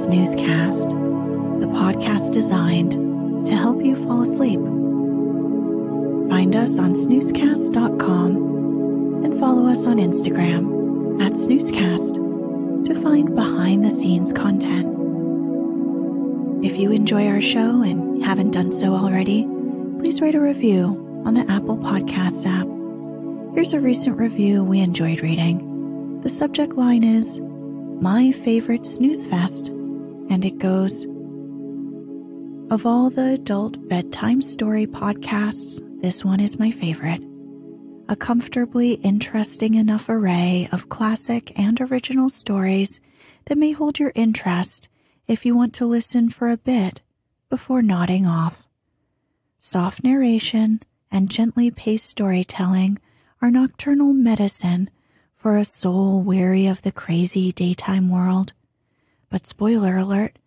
Snoozecast, the podcast designed to help you fall asleep. Find us on snoozecast.com and follow us on Instagram at Snoozecast to find behind-the-scenes content. If you enjoy our show and haven't done so already, please write a review on the Apple Podcasts app. Here's a recent review we enjoyed reading. The subject line is, "My favorite snooze fest," and it goes, "Of all the adult bedtime story podcasts, this one is my favorite. A comfortably interesting enough array of classic and original stories that may hold your interest if you want to listen for a bit before nodding off. Soft narration and gently paced storytelling are nocturnal medicine for a soul weary of the crazy daytime world. But spoiler alert,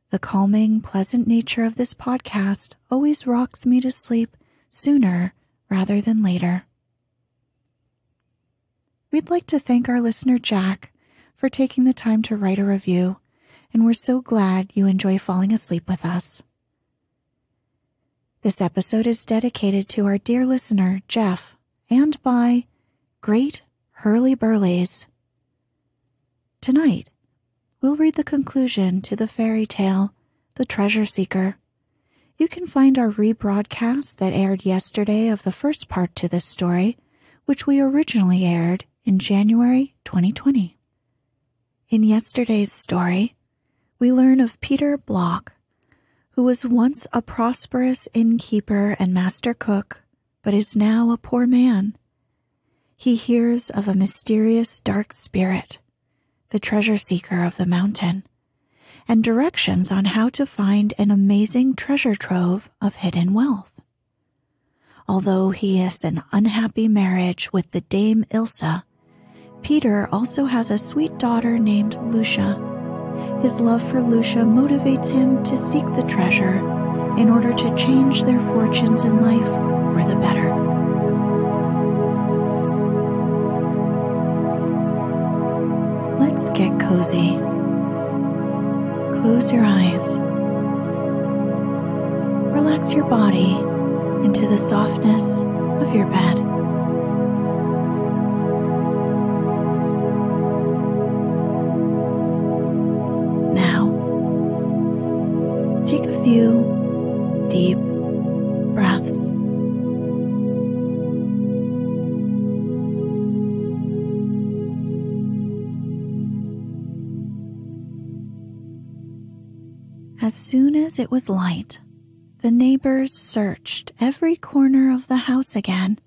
the calming, pleasant nature of this podcast always rocks me to sleep sooner rather than later." We'd like to thank our listener Jack for taking the time to write a review, and we're so glad you enjoy falling asleep with us. This episode is dedicated to our dear listener Jeff and by Great Hurly-Burlies. Tonight, we'll read the conclusion to the fairy tale, The Treasure Seeker. You can find our rebroadcast that aired yesterday of the first part to this story, which we originally aired in January 2020. In yesterday's story, we learn of Peter Block, who was once a prosperous innkeeper and master cook, but is now a poor man. He hears of a mysterious dark spirit, the treasure seeker of the mountain, and directions on how to find an amazing treasure trove of hidden wealth. Although he is an unhappy marriage with the Dame Ilsa, Peter also has a sweet daughter named Lucia. His love for Lucia motivates him to seek the treasure in order to change their fortunes in life for the better. Let's get cozy. Close your eyes. Relax your body into the softness of your bed. Now, take a few deep breaths. As soon as it was light, the neighbors searched every corner of the house again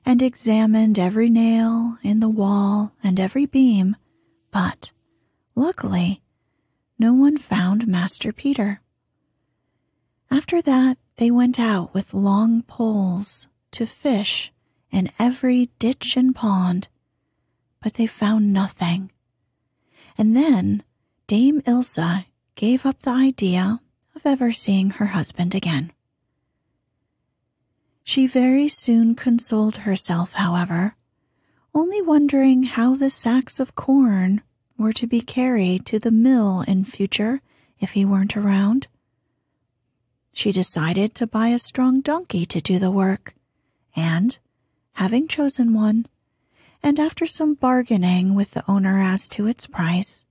and examined every nail in the wall and every beam, but, luckily, no one found Master Peter. After that, they went out with long poles to fish in every ditch and pond, but they found nothing. And then Dame Ilsa gave up the idea of ever seeing her husband again. She very soon consoled herself, however, only wondering how the sacks of corn were to be carried to the mill in future if he weren't around. She decided to buy a strong donkey to do the work, and, having chosen one, and after some bargaining with the owner as to its price,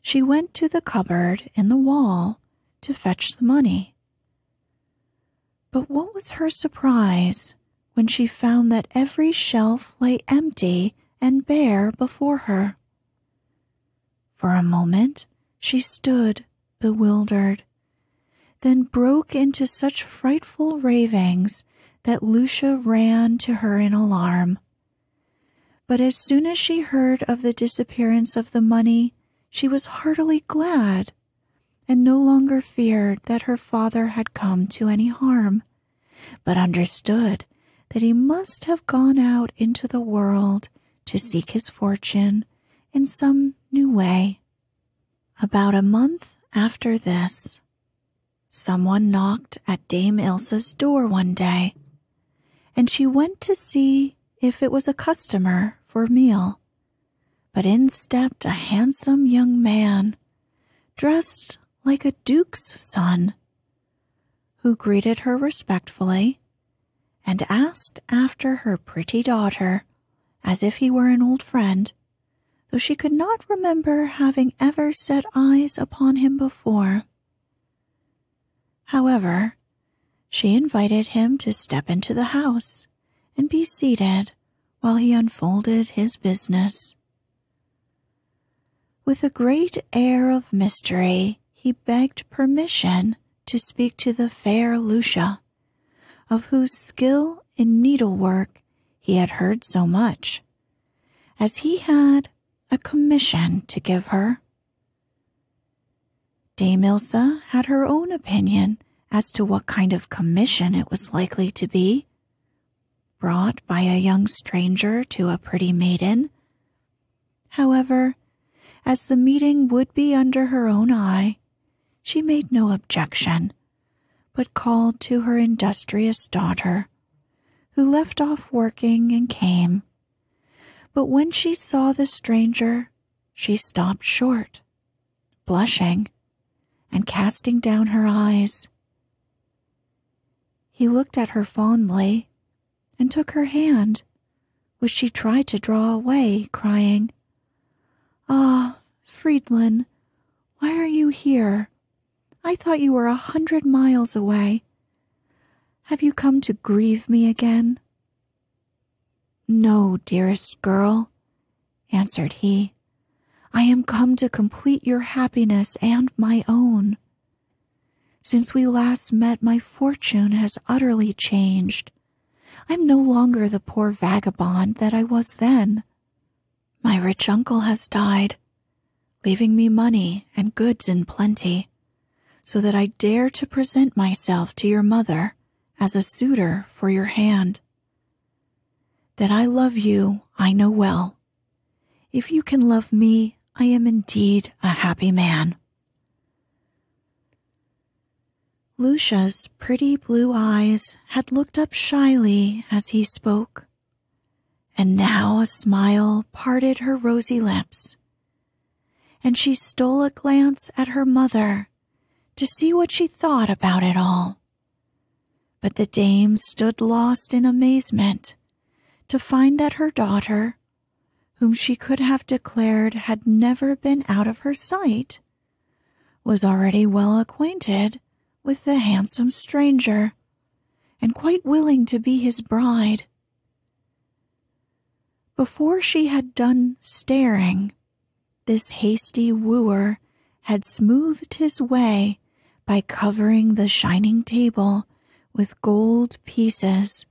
she went to the cupboard in the wall to fetch the money. But what was her surprise when she found that every shelf lay empty and bare before her. For a moment she stood bewildered, then broke into such frightful ravings that Lucia ran to her in alarm. But as soon as she heard of the disappearance of the money, she was heartily glad, and no longer feared that her father had come to any harm, but understood that he must have gone out into the world to seek his fortune in some new way. About a month after this, someone knocked at Dame Ilsa's door one day, and she went to see if it was a customer for a meal. But in stepped a handsome young man, dressed like a duke's son, who greeted her respectfully and asked after her pretty daughter as if he were an old friend, though she could not remember having ever set eyes upon him before. However, she invited him to step into the house and be seated while he unfolded his business. With a great air of mystery, he begged permission to speak to the fair Lucia, of whose skill in needlework he had heard so much, as he had a commission to give her. Dame Ilse had her own opinion as to what kind of commission it was likely to be, brought by a young stranger to a pretty maiden. However, as the meeting would be under her own eye, she made no objection, but called to her industrious daughter, who left off working and came. But when she saw the stranger, she stopped short, blushing and casting down her eyes. He looked at her fondly and took her hand, which she tried to draw away, crying, "Ah, Friedlin, why are you here? I thought you were 100 miles away. Have you come to grieve me again?" "No, dearest girl," answered he. "I am come to complete your happiness and my own. Since we last met, my fortune has utterly changed. I'm no longer the poor vagabond that I was then. My rich uncle has died, leaving me money and goods in plenty, so that I dare to present myself to your mother as a suitor for your hand. That I love you, I know well. If you can love me, I am indeed a happy man." Lucia's pretty blue eyes had looked up shyly as he spoke, and now a smile parted her rosy lips, and she stole a glance at her mother to see what she thought about it all. But the dame stood lost in amazement to find that her daughter, whom she could have declared had never been out of her sight, was already well acquainted with the handsome stranger, and quite willing to be his bride. Before she had done staring, this hasty wooer had smoothed his way by covering the shining table with gold pieces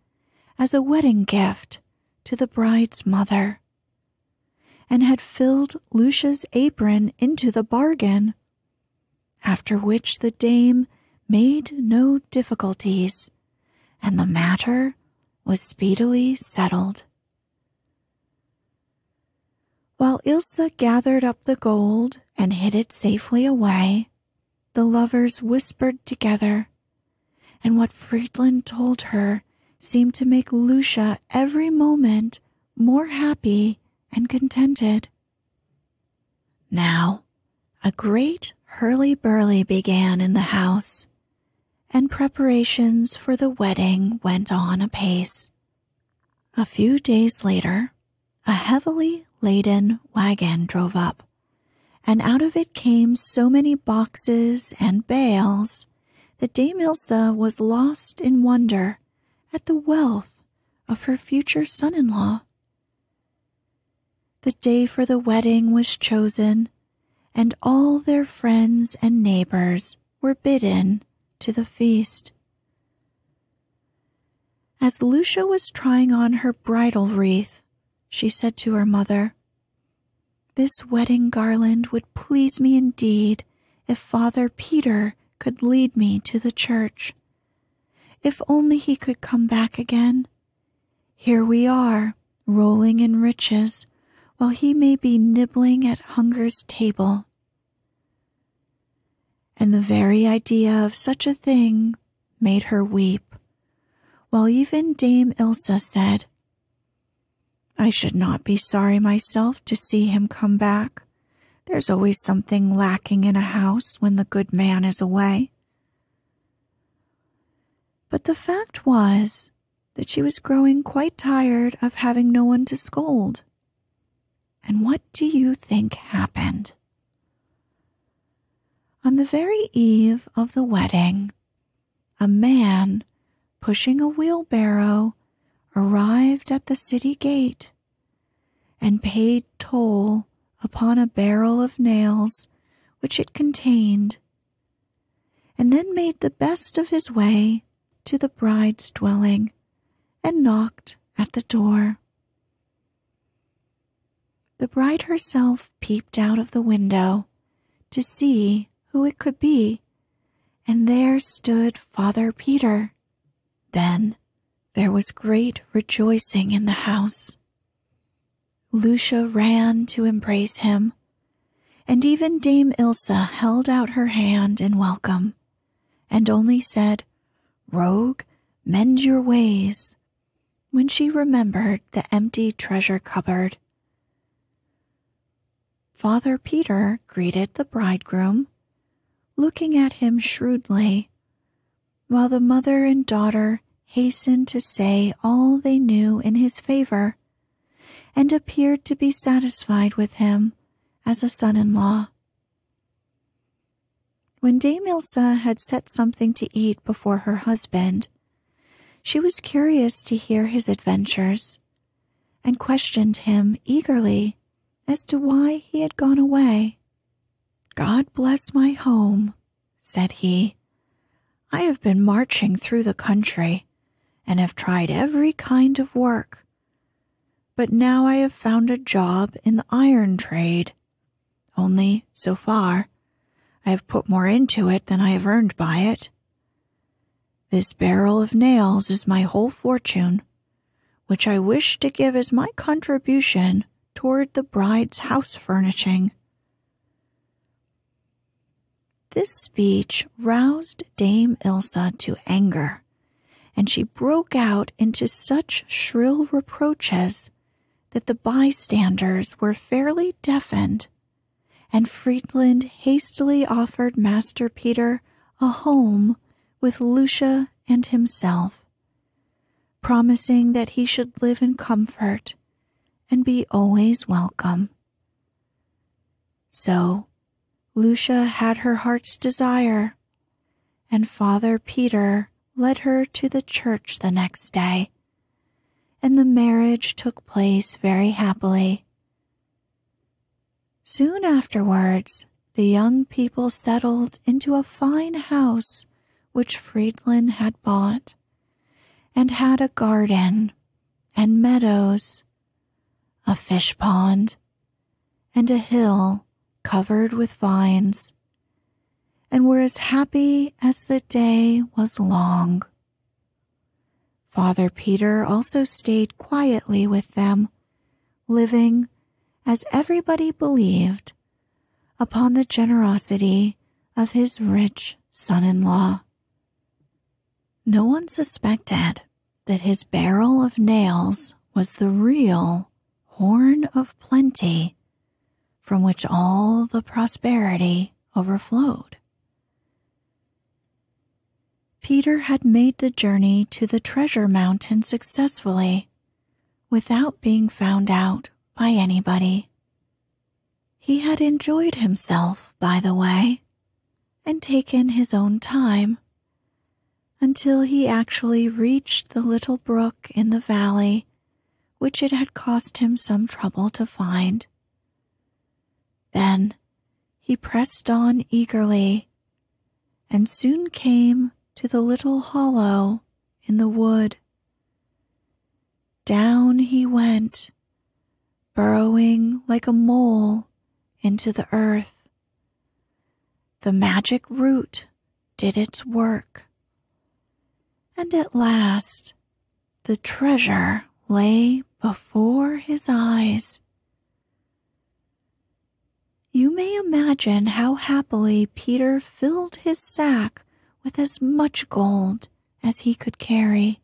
as a wedding gift to the bride's mother, and had filled Lucia's apron into the bargain, after which the dame made no difficulties, and the matter was speedily settled. While Ilse gathered up the gold and hid it safely away, the lovers whispered together, and what Friedlin told her seemed to make Lucia every moment more happy and contented. Now, a great hurly-burly began in the house, and preparations for the wedding went on apace. A few days later, a heavily laden wagon drove up, and out of it came so many boxes and bales that Dame Ilse was lost in wonder at the wealth of her future son-in-law. The day for the wedding was chosen, and all their friends and neighbors were bidden to the feast. As Lucia was trying on her bridal wreath, she said to her mother, "This wedding garland would please me indeed if Father Peter could lead me to the church. If only he could come back again. Here we are, rolling in riches, while he may be nibbling at hunger's table." And the very idea of such a thing made her weep, while even Dame Ilse said, "I should not be sorry myself to see him come back, There's always something lacking in a house when the good man is away. But the fact was that she was growing quite tired of having no one to scold. And what do you think happened? On the very eve of the wedding, a man pushing a wheelbarrow arrived at the city gate and paid toll upon a barrel of nails which it contained, and then made the best of his way to the bride's dwelling and knocked at the door. The bride herself peeped out of the window to see who it could be, and there stood Father Peter. Then there was great rejoicing in the house. Lucia ran to embrace him, and even Dame Ilsa held out her hand in welcome, and only said, "Rogue, mend your ways," when she remembered the empty treasure cupboard. Father Peter greeted the bridegroom, looking at him shrewdly, while the mother and daughter hastened to say all they knew in his favor, and appeared to be satisfied with him as a son-in-law. When Dame Ilsa had set something to eat before her husband, she was curious to hear his adventures, and questioned him eagerly as to why he had gone away. "God bless my home," said he. "I have been marching through the country, and have tried every kind of work. But now I have found a job in the iron trade. Only, so far, I have put more into it than I have earned by it. This barrel of nails is my whole fortune, which I wish to give as my contribution toward the bride's house furnishing." This speech roused Dame Ilsa to anger, and she broke out into such shrill reproaches that the bystanders were fairly deafened, and Friedland hastily offered Master Peter a home with Lucia and himself, promising that he should live in comfort and be always welcome. So Lucia had her heart's desire, and Father Peter led her to the church the next day, and the marriage took place very happily. Soon afterwards, the young people settled into a fine house which Friedland had bought, and had a garden and meadows, a fish pond, and a hill covered with vines, and were as happy as the day was long. Father Peter also stayed quietly with them, living, as everybody believed, upon the generosity of his rich son-in-law. No one suspected that his barrel of nails was the real horn of plenty from which all the prosperity overflowed. Peter had made the journey to the treasure mountain successfully, without being found out by anybody. He had enjoyed himself, by the way, and taken his own time, until he actually reached the little brook in the valley, which it had cost him some trouble to find. Then he pressed on eagerly, and soon came to the little hollow in the wood. Down he went, burrowing like a mole into the earth. The magic root did its work, and at last the treasure lay before his eyes. You may imagine how happily Peter filled his sack with as much gold as he could carry,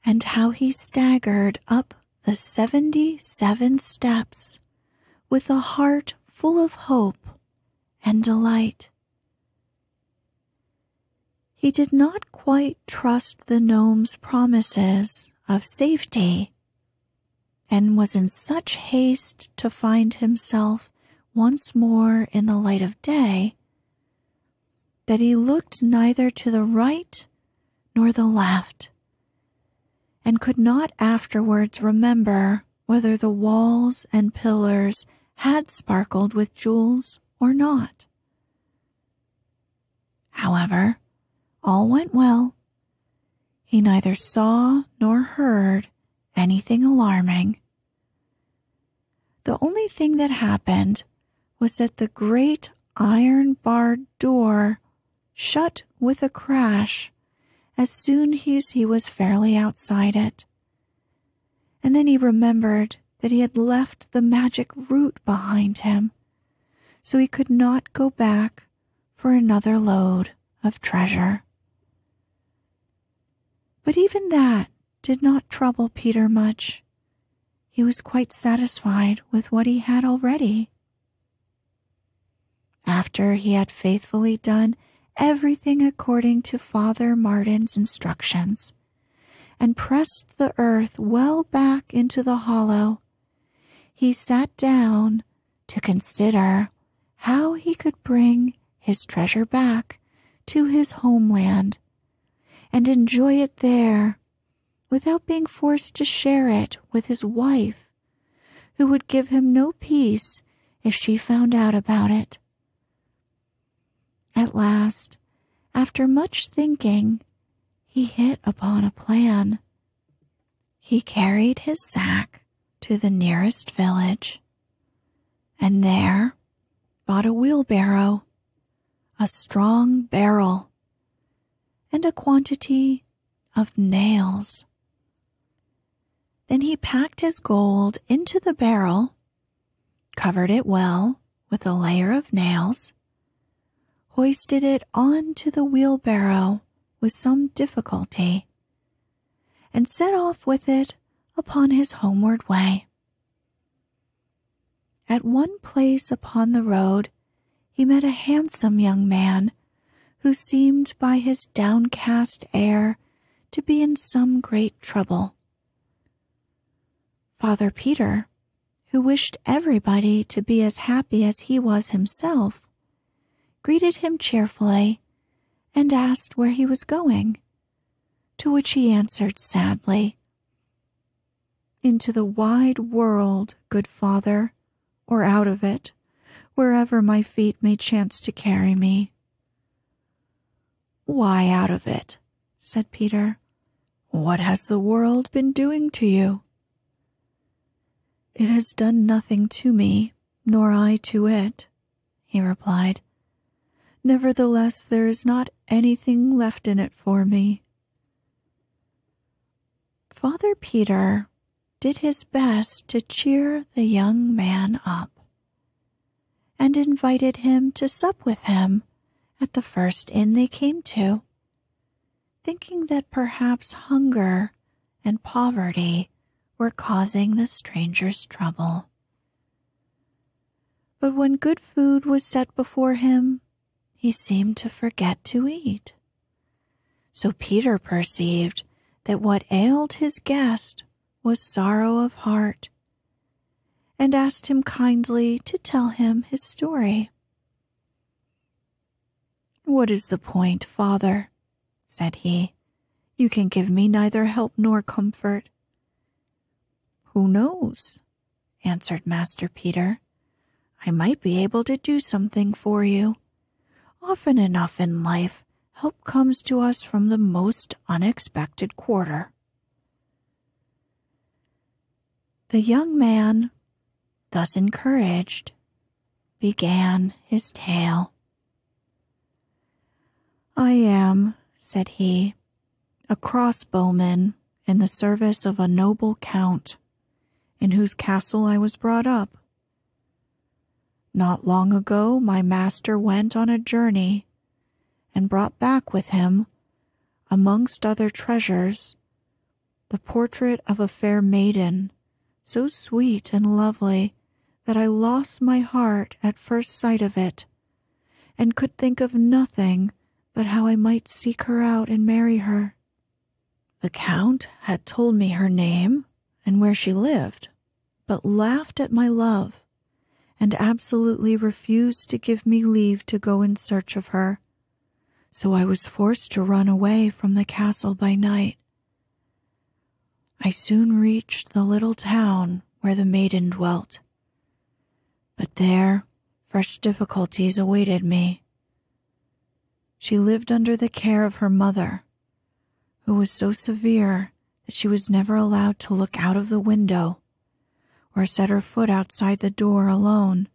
and how he staggered up the 77 steps with a heart full of hope and delight. He did not quite trust the gnome's promises of safety, and was in such haste to find himself once more in the light of day that he looked neither to the right nor the left, and could not afterwards remember whether the walls and pillars had sparkled with jewels or not. However, all went well. He neither saw nor heard anything alarming. The only thing that happened was that the great iron-barred door shut with a crash as soon as he was fairly outside it. And then he remembered that he had left the magic root behind him, so he could not go back for another load of treasure. But even that did not trouble Peter much. He was quite satisfied with what he had already. After he had faithfully done everything according to Father Martin's instructions, and pressed the earth well back into the hollow, he sat down to consider how he could bring his treasure back to his homeland and enjoy it there without being forced to share it with his wife, who would give him no peace if she found out about it. At last, after much thinking, he hit upon a plan. He carried his sack to the nearest village, and there bought a wheelbarrow, a strong barrel, and a quantity of nails. Then he packed his gold into the barrel, covered it well with a layer of nails, hoisted it onto the wheelbarrow with some difficulty, and set off with it upon his homeward way. At one place upon the road he met a handsome young man who seemed by his downcast air to be in some great trouble. Father Peter, who wished everybody to be as happy as he was himself, greeted him cheerfully and asked where he was going, to which he answered sadly, "Into the wide world, good father, or out of it, wherever my feet may chance to carry me." "Why out of it?" said Peter. "What has the world been doing to you?" "It has done nothing to me, nor I to it," he replied. "Nevertheless, there is not anything left in it for me." Father Peter did his best to cheer the young man up, and invited him to sup with him at the first inn they came to, thinking that perhaps hunger and poverty were causing the stranger's trouble. But when good food was set before him, he seemed to forget to eat. So Peter perceived that what ailed his guest was sorrow of heart, and asked him kindly to tell him his story. "What is the point, father?" said he. "You can give me neither help nor comfort." "Who knows?" answered Master Peter. "I might be able to do something for you. Often enough in life, help comes to us from the most unexpected quarter." The young man, thus encouraged, began his tale. "I am," said he, "a crossbowman in the service of a noble count, in whose castle I was brought up. Not long ago my master went on a journey, and brought back with him, amongst other treasures, the portrait of a fair maiden, so sweet and lovely that I lost my heart at first sight of it, and could think of nothing but how I might seek her out and marry her. The Count had told me her name and where she lived, but laughed at my love, and absolutely refused to give me leave to go in search of her, so I was forced to run away from the castle by night. I soon reached the little town where the maiden dwelt, but there fresh difficulties awaited me. She lived under the care of her mother, who was so severe that she was never allowed to look out of the window or set her foot outside the door alone,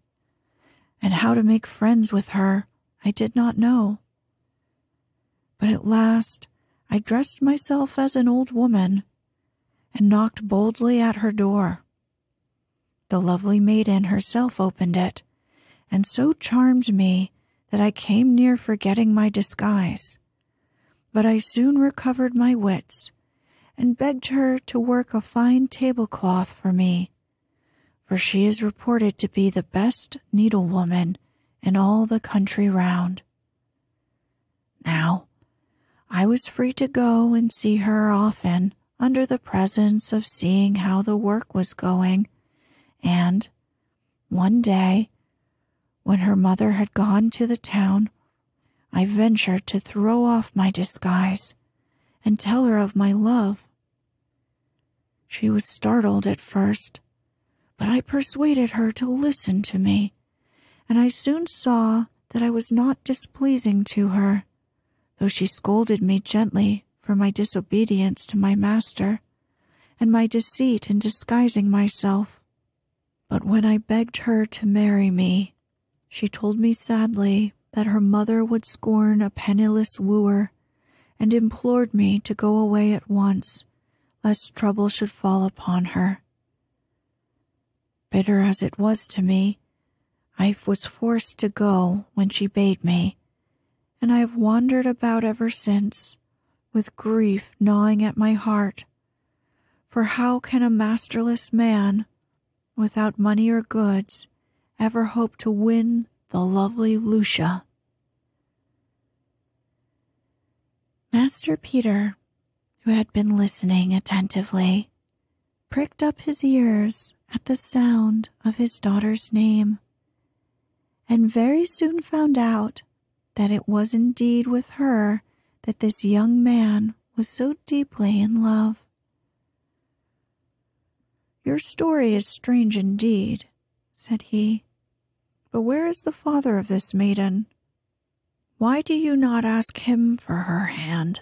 and how to make friends with her I did not know. But at last I dressed myself as an old woman and knocked boldly at her door. The lovely maiden herself opened it, and so charmed me that I came near forgetting my disguise. But I soon recovered my wits and begged her to work a fine tablecloth for me, for she is reported to be the best needlewoman in all the country round. Now, I was free to go and see her often under the presence of seeing how the work was going, and one day, when her mother had gone to the town, I ventured to throw off my disguise and tell her of my love. She was startled at first, but I persuaded her to listen to me, and I soon saw that I was not displeasing to her, though she scolded me gently for my disobedience to my master and my deceit in disguising myself. But when I begged her to marry me, she told me sadly that her mother would scorn a penniless wooer, and implored me to go away at once, lest trouble should fall upon her. Bitter as it was to me, I was forced to go when she bade me, and I have wandered about ever since, with grief gnawing at my heart. For how can a masterless man, without money or goods, ever hope to win the lovely Lucia? Master Peter, who had been listening attentively, pricked up his ears at the sound of his daughter's name, and very soon found out that it was indeed with her that this young man was so deeply in love. "Your story is strange indeed," said he, "but where is the father of this maiden? Why do you not ask him for her hand?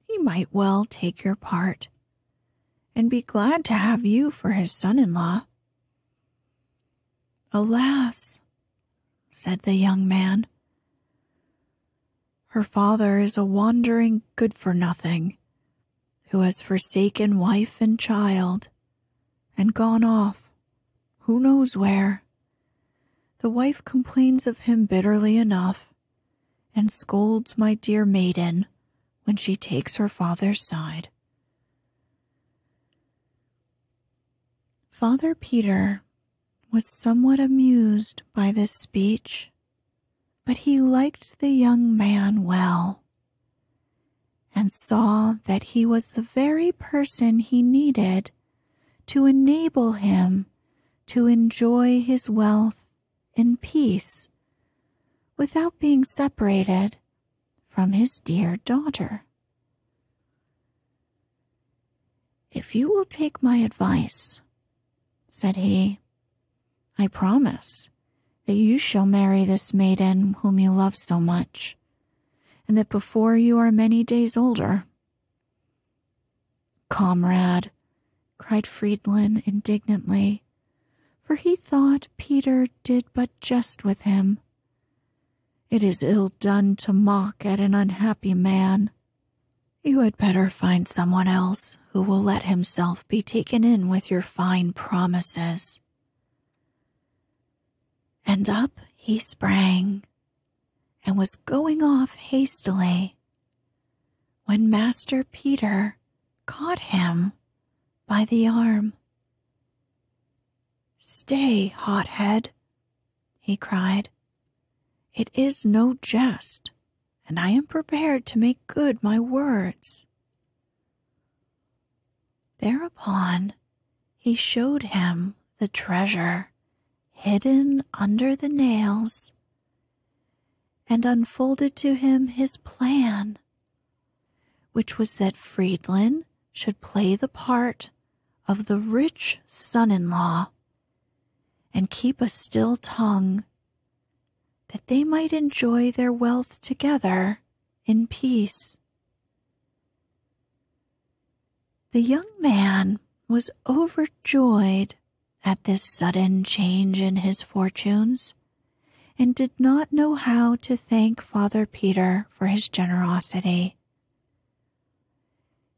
He might well take your part, and be glad to have you for his son-in-law." "Alas," said the young man, "her father is a wandering good-for-nothing, who has forsaken wife and child, and gone off, who knows where. The wife complains of him bitterly enough, and scolds my dear maiden when she takes her father's side." Father Peter was somewhat amused by this speech, but he liked the young man well, and saw that he was the very person he needed to enable him to enjoy his wealth in peace without being separated from his dear daughter. "If you will take my advice," said he, "I promise that you shall marry this maiden whom you love so much, and that before you are many days older." "Comrade," cried Friedlin indignantly, for he thought Peter did but jest with him, "it is ill done to mock at an unhappy man. You had better find someone else who will let himself be taken in with your fine promises." And up he sprang, and was going off hastily, when Master Peter caught him by the arm. "Stay, hothead," he cried. "It is no jest, and I am prepared to make good my words." Thereupon he showed him the treasure hidden under the nails, and unfolded to him his plan, which was that Friedlin should play the part of the rich son-in-law and keep a still tongue, that they might enjoy their wealth together in peace. The young man was overjoyed at this sudden change in his fortunes, and did not know how to thank Father Peter for his generosity.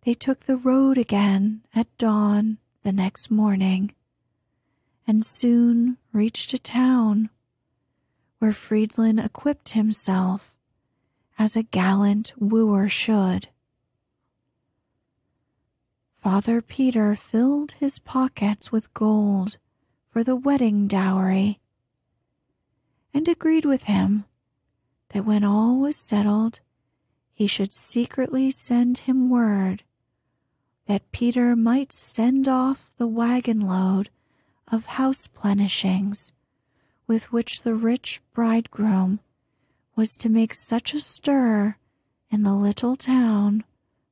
They took the road again at dawn the next morning, and soon reached a town where Friedlin equipped himself as a gallant wooer should. Father Peter filled his pockets with gold for the wedding dowry, and agreed with him that when all was settled, he should secretly send him word that Peter might send off the wagon load of house plenishings with which the rich bridegroom was to make such a stir in the little town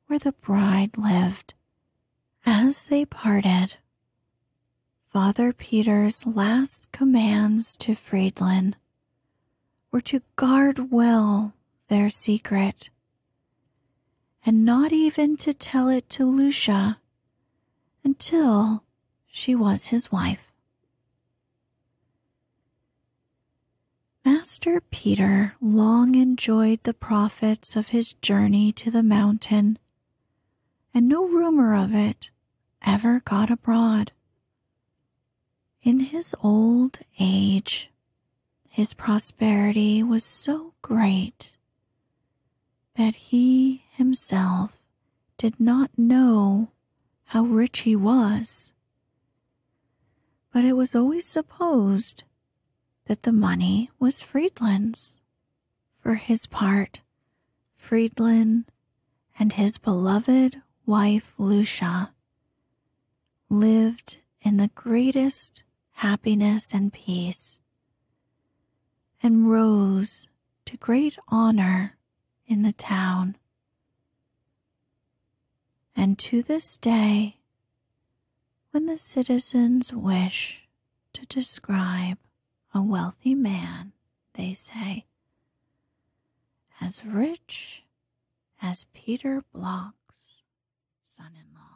where the bride lived. As they parted, Father Peter's last commands to Friedlin were to guard well their secret, and not even to tell it to Lucia until she was his wife. Master Peter long enjoyed the profits of his journey to the mountain, and no rumor of it ever got abroad. In his old age, his prosperity was so great that he himself did not know how rich he was, but it was always supposed that the money was Friedlin's. For his part, Friedlin and his beloved wife Lucia lived in the greatest happiness and peace, and rose to great honor in the town. And to this day, when the citizens wish to describe a wealthy man, they say, "As rich as Peter Bloch's son-in-law."